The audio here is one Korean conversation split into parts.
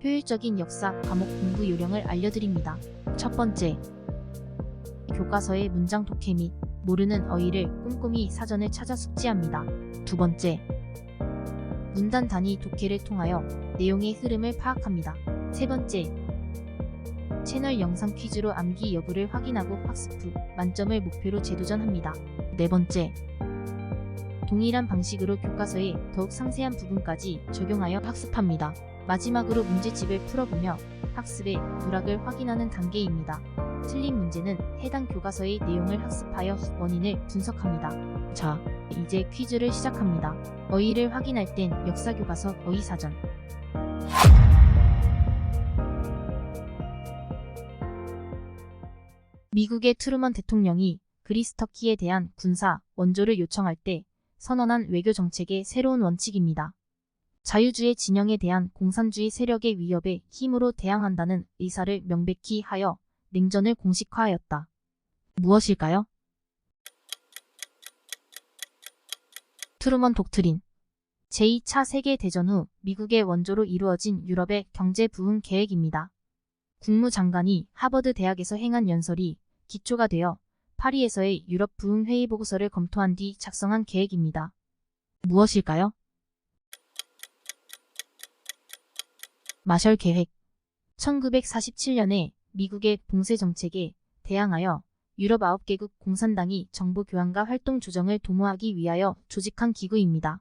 효율적인 역사 과목 공부 요령을 알려드립니다. 첫 번째, 교과서의 문장 독해 및 모르는 어휘를 꼼꼼히 사전을 찾아 숙지합니다. 두 번째, 문단 단위 독해를 통하여 내용의 흐름을 파악합니다. 세 번째, 채널 영상 퀴즈로 암기 여부를 확인하고 학습 후 만점을 목표로 재도전합니다. 네 번째, 동일한 방식으로 교과서의 더욱 상세한 부분까지 적용하여 학습합니다. 마지막으로 문제집을 풀어보며 학습의 누락을 확인하는 단계입니다. 틀린 문제는 해당 교과서의 내용을 학습하여 원인을 분석합니다. 자, 이제 퀴즈를 시작합니다. 어휘를 확인할 땐 역사교과서 어휘사전. 미국의 트루먼 대통령이 그리스 터키에 대한 군사 원조를 요청할 때 선언한 외교 정책의 새로운 원칙입니다. 자유주의 진영에 대한 공산주의 세력의 위협에 힘으로 대항한다는 의사를 명백히 하여 냉전을 공식화하였다. 무엇일까요? 트루먼 독트린. 제2차 세계대전 후 미국의 원조로 이루어진 유럽의 경제 부흥 계획입니다. 국무장관이 하버드 대학에서 행한 연설이 기초가 되어 파리에서의 유럽 부흥 회의 보고서를 검토한 뒤 작성한 계획입니다. 무엇일까요? 마셜 계획. 1947년에 미국의 봉쇄 정책에 대항하여 유럽 9개국 공산당이 정보 교환과 활동 조정을 도모하기 위하여 조직한 기구입니다.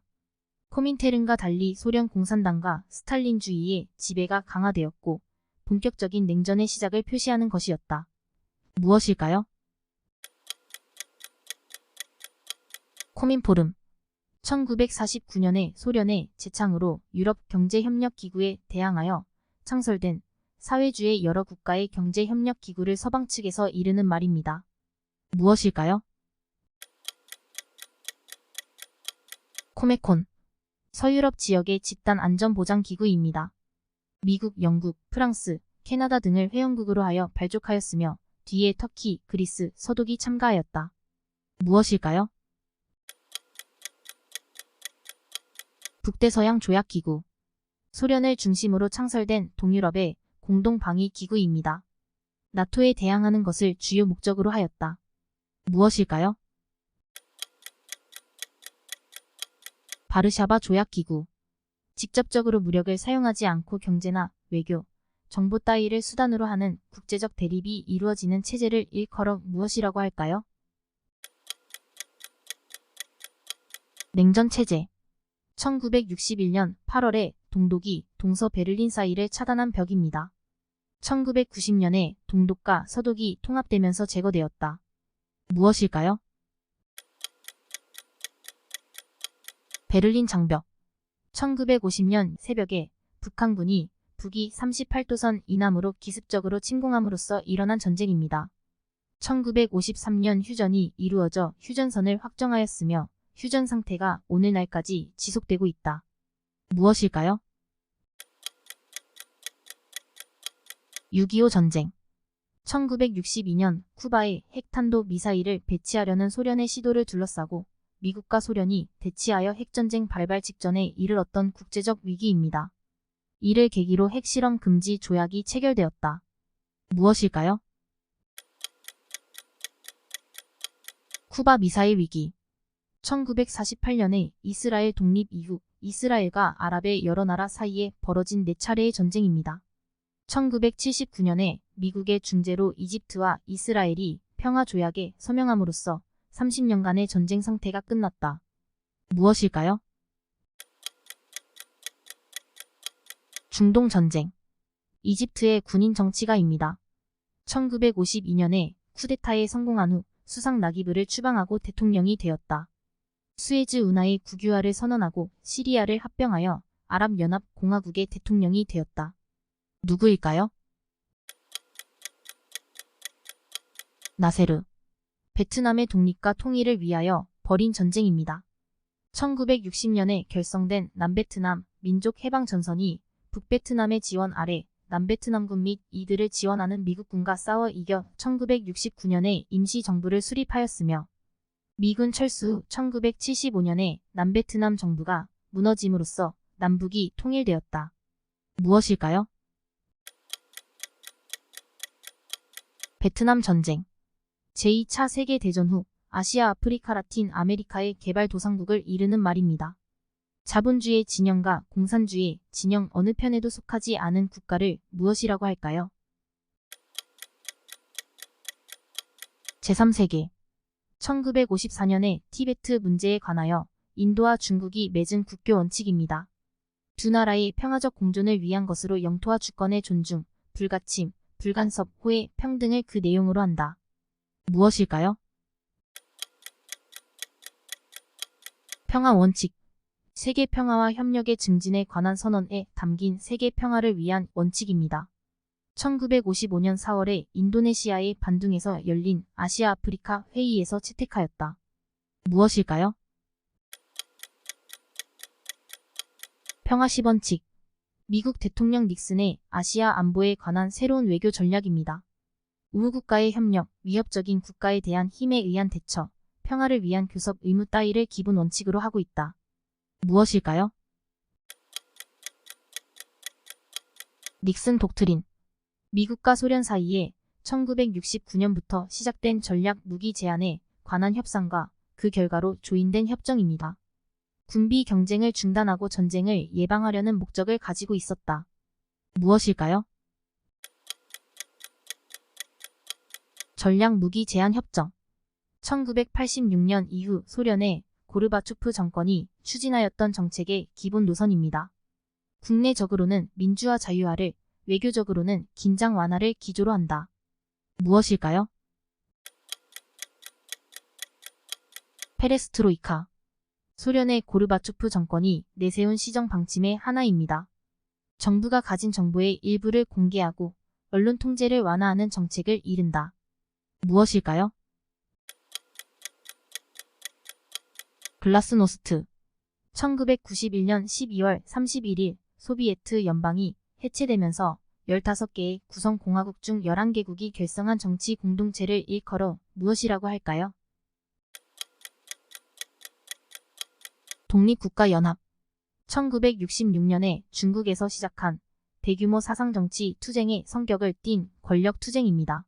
코민테른과 달리 소련 공산당과 스탈린주의의 지배가 강화되었고 본격적인 냉전의 시작을 표시하는 것이었다. 무엇일까요? 코민포럼. 1949년에 소련의 재창으로 유럽 경제협력기구에 대항하여 창설된 사회주의 여러 국가의 경제협력기구를 서방 측에서 이르는 말입니다. 무엇일까요? 코메콘. 서유럽 지역의 집단 안전보장기구입니다. 미국, 영국, 프랑스, 캐나다 등을 회원국으로 하여 발족하였으며 뒤에 터키, 그리스, 서독이 참가하였다. 무엇일까요? 북대서양 조약기구. 소련을 중심으로 창설된 동유럽의 공동방위기구입니다. 나토에 대항하는 것을 주요 목적으로 하였다. 무엇일까요? 바르샤바 조약기구. 직접적으로 무력을 사용하지 않고 경제나 외교, 정보 따위를 수단으로 하는 국제적 대립이 이루어지는 체제를 일컬어 무엇이라고 할까요? 냉전체제. 1961년 8월에 동독이 동서 베를린 사이를 차단한 벽입니다. 1990년에 동독과 서독이 통합되면서 제거되었다. 무엇일까요? 베를린 장벽. 1950년 새벽에 북한군이 북위 38도선 이남으로 기습적으로 침공함으로써 일어난 전쟁입니다. 1953년 휴전이 이루어져 휴전선을 확정하였으며 휴전 상태가 오늘날까지 지속되고 있다. 무엇일까요? 6.25 전쟁. 1962년 쿠바에 핵탄도 미사일을 배치하려는 소련의 시도를 둘러싸고 미국과 소련이 대치하여 핵전쟁 발발 직전에 이르렀던 국제적 위기입니다. 이를 계기로 핵실험 금지 조약이 체결되었다. 무엇일까요? 쿠바 미사일 위기. 1948년에 이스라엘 독립 이후 이스라엘과 아랍의 여러 나라 사이에 벌어진 4차례의 전쟁입니다. 1979년에 미국의 중재로 이집트와 이스라엘이 평화조약에 서명함으로써 30년간의 전쟁 상태가 끝났다. 무엇일까요? 중동전쟁. 이집트의 군인 정치가입니다. 1952년에 쿠데타에 성공한 후 수상 나기브를 추방하고 대통령이 되었다. 수에즈 운하의 국유화를 선언하고 시리아를 합병하여 아랍연합공화국의 대통령이 되었다. 누구일까요? 나세르. 베트남의 독립과 통일을 위하여 벌인 전쟁입니다. 1960년에 결성된 남베트남 민족해방전선이 북베트남의 지원 아래 남베트남군 및 이들을 지원하는 미국군과 싸워 이겨 1969년에 임시정부를 수립하였으며 미군 철수 후 1975년에 남베트남 정부가 무너짐으로써 남북이 통일되었다. 무엇일까요? 베트남 전쟁. 제2차 세계대전 후 아시아, 아프리카, 라틴 아메리카의 개발도상국을 이르는 말입니다. 자본주의 진영과 공산주의 진영 어느 편에도 속하지 않은 국가를 무엇이라고 할까요? 제3세계. 1954년에 티베트 문제에 관하여 인도와 중국이 맺은 국교 원칙입니다. 두 나라의 평화적 공존을 위한 것으로 영토와 주권의 존중, 불가침, 불간섭, 호혜, 평등을 그 내용으로 한다. 무엇일까요? 평화 원칙. 세계 평화와 협력의 증진에 관한 선언에 담긴 세계 평화를 위한 원칙입니다. 1955년 4월에 인도네시아의 반둥에서 열린 아시아 아프리카 회의에서 채택하였다. 무엇일까요? 평화 10원칙. 미국 대통령 닉슨의 아시아 안보에 관한 새로운 외교 전략입니다. 우호국가의 협력, 위협적인 국가에 대한 힘에 의한 대처, 평화를 위한 교섭 의무 따위를 기본 원칙으로 하고 있다. 무엇일까요? 닉슨 독트린. 미국과 소련 사이에 1969년부터 시작된 전략 무기 제한에 관한 협상과 그 결과로 조인된 협정입니다. 군비 경쟁을 중단하고 전쟁을 예방하려는 목적을 가지고 있었다. 무엇일까요? 전략 무기 제한 협정. 1986년 이후 소련의 고르바초프 정권이 추진하였던 정책의 기본 노선입니다. 국내적으로는 민주화 자유화를, 외교적으로는 긴장 완화를 기조로 한다. 무엇일까요? 페레스트로이카. 소련의 고르바초프 정권이 내세운 시정 방침의 하나입니다. 정부가 가진 정보의 일부를 공개하고 언론 통제를 완화하는 정책을 이른다. 무엇일까요? 글라스노스트. 1991년 12월 31일 소비에트 연방이 해체되면서 15개의 구성공화국 중 11개국이 결성한 정치 공동체를 일컬어 무엇이라고 할까요? 독립국가연합. 1966년에 중국에서 시작한 대규모 사상정치 투쟁의 성격을 띤 권력투쟁입니다.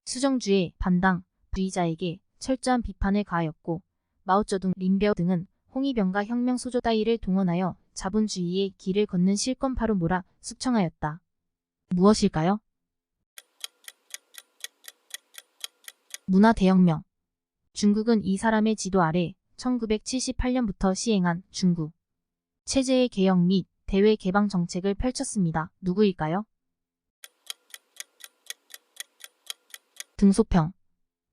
수정주의, 반당, 부의자에게 철저한 비판을 가하였고 마오쩌둥, 린벼 등은 홍위병과 혁명소조 따위를 동원하여 자본주의의 길을 걷는 실권파로 몰아 숙청하였다. 무엇일까요? 문화대혁명. 중국은 이 사람의 지도 아래 1978년부터 시행한 중국 체제의 개혁 및 대외 개방 정책을 펼쳤습니다. 누구일까요? 등소평.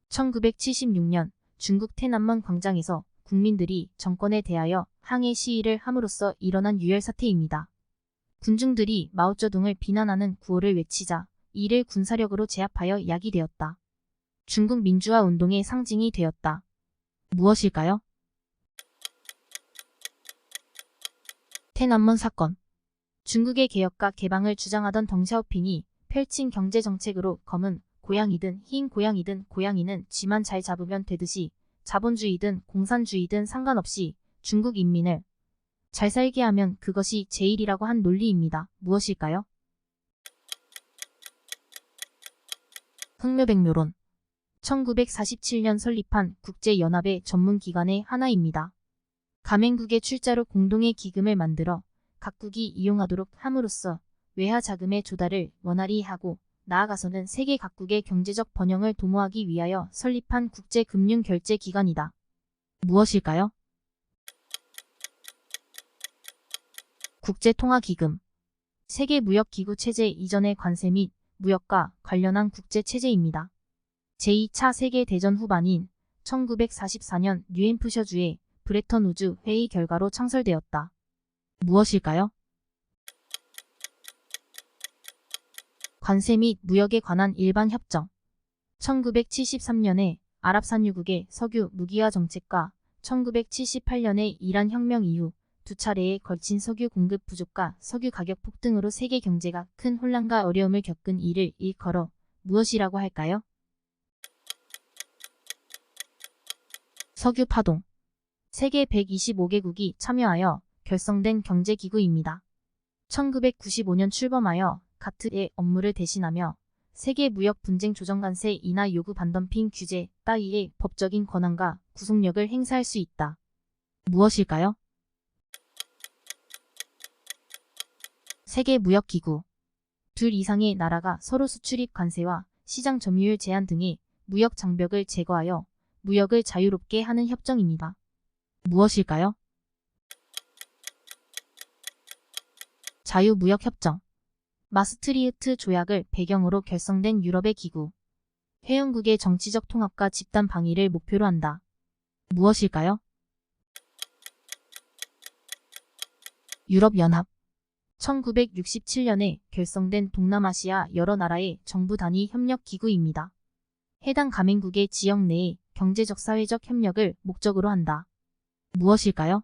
1976년 중국天安문 광장에서 국민들이 정권에 대하여 항해 시위를 함으로써 일어난 유혈사태입니다. 군중들이 마오쩌둥을 비난하는 구호를 외치자 이를 군사력으로 제압하여 야기되었다. 중국 민주화 운동의 상징이 되었다. 무엇일까요?天安문 사건. 중국의 개혁과 개방을 주장하던 덩샤오핑이 펼친 경제정책으로 검은 고양이든 흰 고양이든 고양이는 쥐만 잘 잡으면 되듯이 자본주의든 공산주의든 상관없이 중국 인민을 잘 살게 하면 그것이 제일이라고 한 논리입니다. 무엇일까요? 흑묘백묘론. 1947년 설립한 국제연합의 전문기관의 하나입니다. 가맹국의 출자로 공동의 기금을 만들어 각국이 이용하도록 함으로써 외화 자금의 조달을 원활히 하고 나아가서는 세계 각국의 경제적 번영을 도모하기 위하여 설립한 국제금융결제기관이다. 무엇일까요? 국제통화기금. 세계무역기구 체제 이전의 관세 및 무역과 관련한 국제체제입니다. 제2차 세계대전 후반인 1944년 뉴햄프셔주의 브레턴 우즈 회의 결과로 창설되었다. 무엇일까요? 관세 및 무역에 관한 일반 협정. 1973년에 아랍산유국의 석유 무기화 정책과 1978년의 이란 혁명 이후 두 차례에 걸친 석유 공급 부족과 석유 가격 폭등으로 세계 경제가 큰 혼란과 어려움을 겪은 이를 일컬어 무엇이라고 할까요? 석유 파동. 세계 125개국이 참여하여 결성된 경제기구입니다. 1995년 출범하여 가트의 업무를 대신하며 세계 무역 분쟁 조정 관세 인하 요구 반덤핑 규제 따위의 법적인 권한과 구속력을 행사할 수 있다. 무엇일까요? 세계무역기구. 둘 이상의 나라가 서로 수출입 관세와 시장 점유율 제한 등의 무역 장벽을 제거하여 무역을 자유롭게 하는 협정입니다. 무엇일까요? 자유무역협정. 마스트리흐트 조약을 배경으로 결성된 유럽의 기구. 회원국의 정치적 통합과 집단 방위를 목표로 한다. 무엇일까요? 유럽연합. 1967년에 결성된 동남아시아 여러 나라의 정부 단위 협력 기구입니다. 해당 가맹국의 지역 내의 경제적 사회적 협력을 목적으로 한다. 무엇일까요?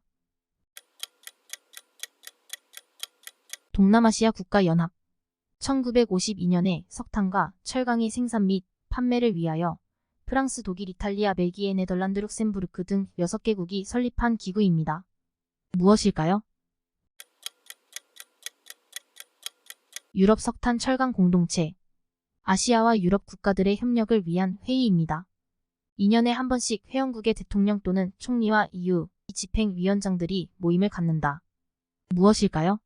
동남아시아 국가연합. 1952년에 석탄과 철강의 생산 및 판매를 위하여 프랑스, 독일, 이탈리아, 벨기에, 네덜란드, 룩셈부르크 등 6개국이 설립한 기구입니다. 무엇일까요? 유럽 석탄 철강 공동체. 아시아와 유럽 국가들의 협력을 위한 회의입니다. 2년에 한 번씩 회원국의 대통령 또는 총리와 EU 집행위원장들이 모임을 갖는다. 무엇일까요?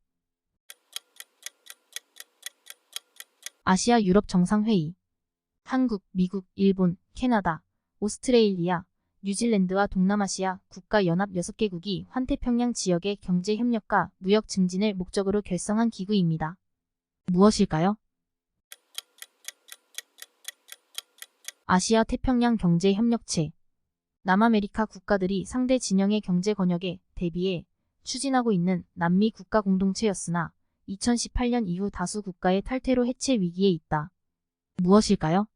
아시아 유럽 정상회의. 한국, 미국, 일본, 캐나다, 오스트레일리아, 뉴질랜드와 동남아시아 국가연합 6개국이 환태평양 지역의 경제협력과 무역 증진을 목적으로 결성한 기구입니다. 무엇일까요? 아시아 태평양 경제협력체. 남아메리카 국가들이 상대 진영의 경제 권역에 대비해 추진하고 있는 남미 국가 공동체였으나 2018년 이후 다수 국가의 탈퇴로 해체 위기에 있다. 무엇일까요?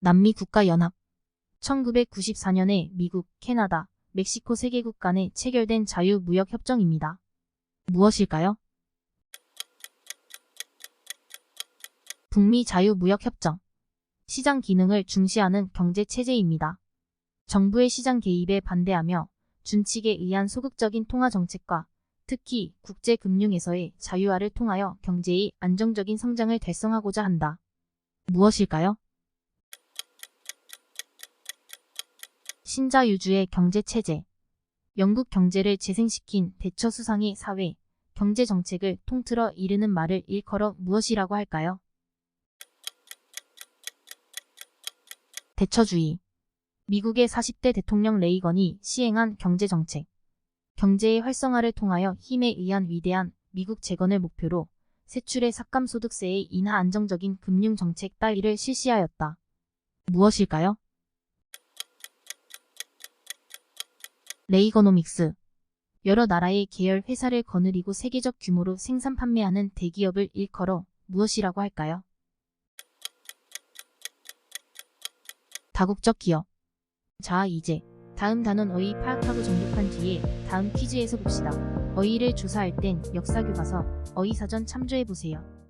남미 국가연합. 1994년에 미국, 캐나다, 멕시코 3개국 간에 체결된 자유무역협정입니다. 무엇일까요? 북미 자유무역협정. 시장 기능을 중시하는 경제체제입니다. 정부의 시장 개입에 반대하며 준칙에 의한 소극적인 통화 정책과 특히 국제금융에서의 자유화를 통하여 경제의 안정적인 성장을 달성하고자 한다. 무엇일까요? 신자유주의 경제체제. 영국 경제를 재생시킨 대처 수상의 사회, 경제 정책을 통틀어 이르는 말을 일컬어 무엇이라고 할까요? 대처주의. 미국의 40대 대통령 레이건이 시행한 경제정책. 경제의 활성화를 통하여 힘에 의한 위대한 미국 재건을 목표로 세출의 삭감소득세의 인하 안정적인 금융정책 따위를 실시하였다. 무엇일까요? 레이거노믹스. 여러 나라의 계열 회사를 거느리고 세계적 규모로 생산 판매하는 대기업을 일컬어 무엇이라고 할까요? 다국적 기업. 자, 이제 다음 단원 어휘 파악하고 정독한 뒤에 다음 퀴즈에서 봅시다. 어휘를 조사할 땐 역사교과서, 어휘사전 참조해보세요.